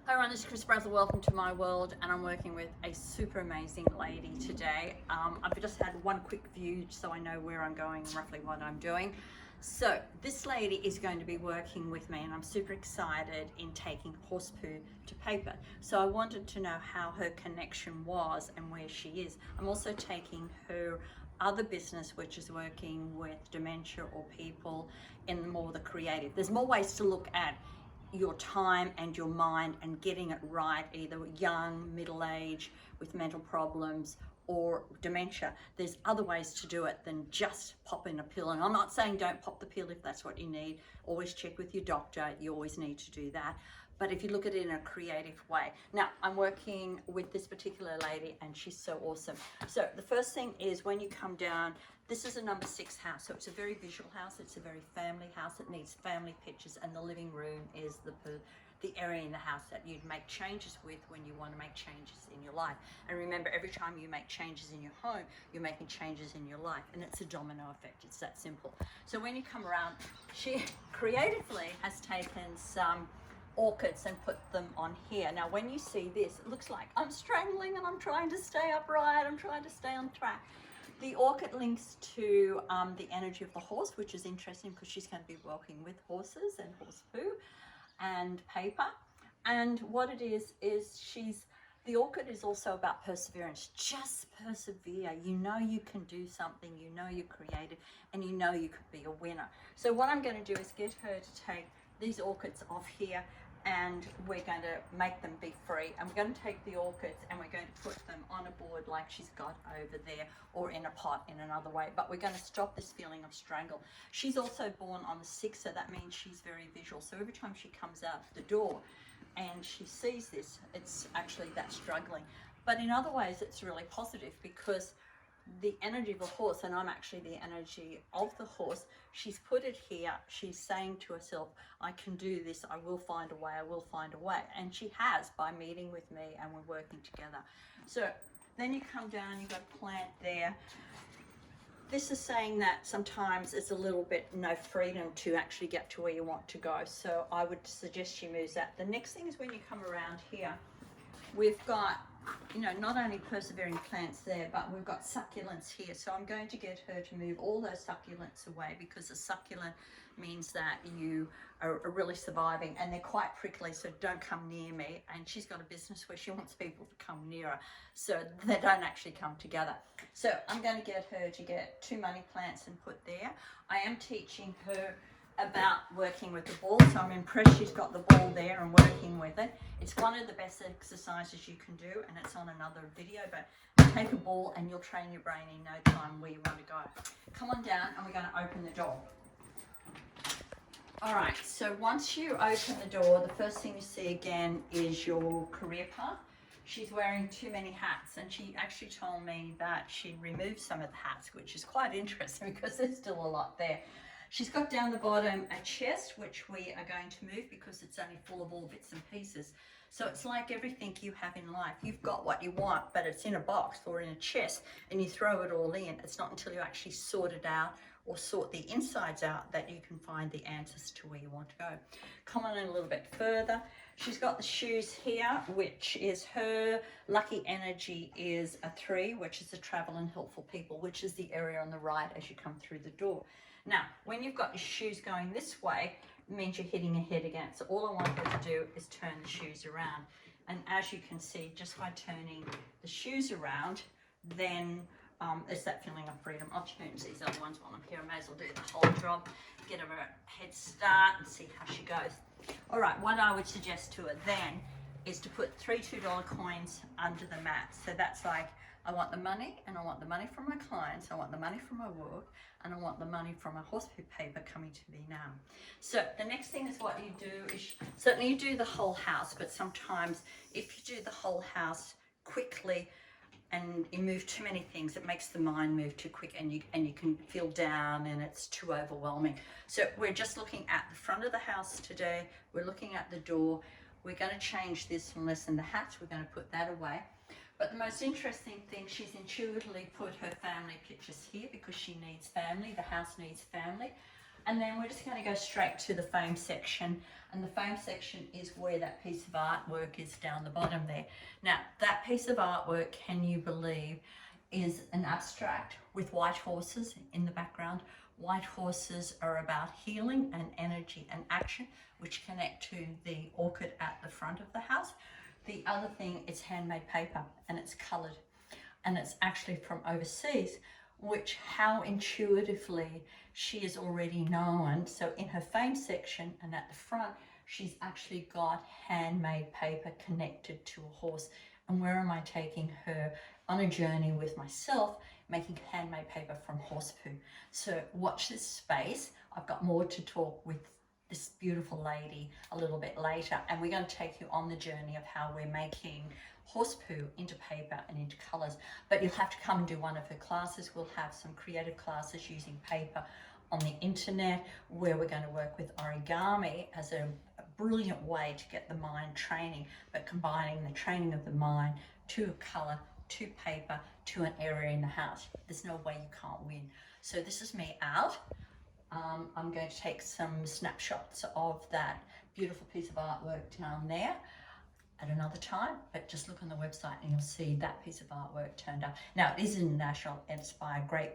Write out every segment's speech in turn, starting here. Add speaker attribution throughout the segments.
Speaker 1: Hi everyone, this is Chris Brazel. Welcome to my world, and I'm working with a super amazing lady today. I've just had one quick view so I know where I'm going and roughly what I'm doing. So this lady is going to be working with me, and I'm super excited in taking horse poo to paper. So I wanted to know how her connection was and where she is. I'm also taking her other business, which is working with dementia or people in more the creative. There's more ways to look at your time and your mind and getting it right, either young, middle age, with mental problems or dementia. There's other ways to do it than just popping a pill. And I'm not saying don't pop the pill if that's what you need. Always check with your doctor. You always need to do that. But if you look at it in a creative way. Now, I'm working with this particular lady and she's so awesome. So the first thing is when you come down, this is a number 6 house. So it's a very visual house. It's a very family house. It needs family pictures, and the living room is the area in the house that you'd make changes with when you want to make changes in your life. And remember, every time you make changes in your home, you're making changes in your life, and it's a domino effect. It's that simple. So when you come around, she creatively has taken some orchids and put them on here. Now when you see this, it looks like I'm strangling and I'm trying to stay upright, I'm trying to stay on track. The orchid links to the energy of the horse, which is interesting because she's going to be working with horses and horse poo and paper. And what it is the orchid is also about perseverance. Just persevere. You know you can do something, you know you're creative, and you know you could be a winner. So what I'm going to do is get her to take these orchids off here, and we're going to make them be free. And we're going to take the orchids and we're going to put them on a board like she's got over there, or in a pot in another way. But we're going to stop this feeling of strangle. She's also born on the 6th, so that means she's very visual. So every time she comes out the door and she sees this, it's actually that struggling. But in other ways, it's really positive because the energy of the horse, and I'm actually the energy of the horse, she's put it here. She's saying to herself, I can do this, I will find a way, I will find a way. And she has, by meeting with me, and we're working together. So then you come down, you've got a plant there. This is saying that sometimes it's a little bit no freedom to actually get to where you want to go. So I would suggest she moves that. The next thing is when you come around here, we've got, you know, not only persevering plants there, but we've got succulents here. So I'm going to get her to move all those succulents away, because a succulent means that you are really surviving, and they're quite prickly, so don't come near me. And she's got a business where she wants people to come near her, so they don't actually come together. So I'm going to get her to get 2 money plants and put there. I am teaching her about working with the ball, so I'm impressed she's got the ball there and working with it. It's one of the best exercises you can do, and it's on another video, but take a ball and you'll train your brain in no time where you want to go. Come on down and we're going to open the door. All right, so once you open the door, the first thing you see again is your career path. She's wearing too many hats, and she actually told me that she'd removed some of the hats, which is quite interesting because there's still a lot there. She's got down the bottom a chest, which we are going to move because it's only full of all bits and pieces. So it's like everything you have in life. You've got what you want, but it's in a box or in a chest, and you throw it all in. It's not until you actually sort it out or sort the insides out that you can find the answers to where you want to go. Come on in a little bit further. She's got the shoes here, which is her lucky energy is a 3, which is the travel and helpful people, which is the area on the right as you come through the door. Now, when you've got your shoes going this way, it means you're hitting your head again. So all I want her to do is turn the shoes around. And as you can see, just by turning the shoes around, then it's that feeling of freedom. I'll turn these other ones while I'm here. I may as well do the whole job, get her a head start and see how she goes. All right, what I would suggest to her then is to put 3 $2 coins under the mat. So that's like, I want the money, and I want the money from my clients, I want the money from my work, and I want the money from my horse poo paper coming to me now. So the next thing is what you do is, certainly you do the whole house, but sometimes if you do the whole house quickly and you move too many things, it makes the mind move too quick, and you can feel down and it's too overwhelming. So we're just looking at the front of the house today. We're looking at the door. We're going to change this and lessen the hats. We're going to put that away. But the most interesting thing, she's intuitively put her family pictures here because she needs family. The house needs family. And then we're just going to go straight to the foam section. And the foam section is where that piece of artwork is down the bottom there. Now, that piece of artwork, can you believe, is an abstract with white horses in the background. White horses are about healing and energy and action, which connect to the orchid at the front of the house. The other thing, it's handmade paper and it's colored. And it's actually from overseas, which how intuitively she is already known. So in her fame section and at the front, she's actually got handmade paper connected to a horse. And where am I taking her? On a journey with myself, making handmade paper from horse poo. So watch this space. I've got more to talk with this beautiful lady a little bit later, and we're going to take you on the journey of how we're making horse poo into paper and into colors. But you'll have to come and do one of her classes. We'll have some creative classes using paper on the internet, where we're going to work with origami as a brilliant way to get the mind training, but combining the training of the mind to color, to paper, to an area in the house. There's no way you can't win. So this is me out. I'm going to take some snapshots of that beautiful piece of artwork down there at another time, but just look on the website and you'll see that piece of artwork turned up. Now, it is international, it's by a great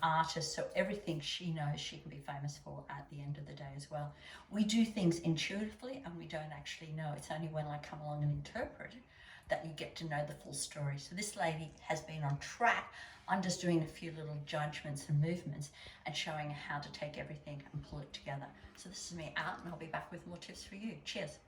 Speaker 1: artist, so everything she knows she can be famous for at the end of the day as well. We do things intuitively and we don't actually know. It's only when I come along and interpret that you get to know the full story. So this lady has been on track. I'm just doing a few little judgments and movements and showing how to take everything and pull it together. So this is me out, and I'll be back with more tips for you. Cheers.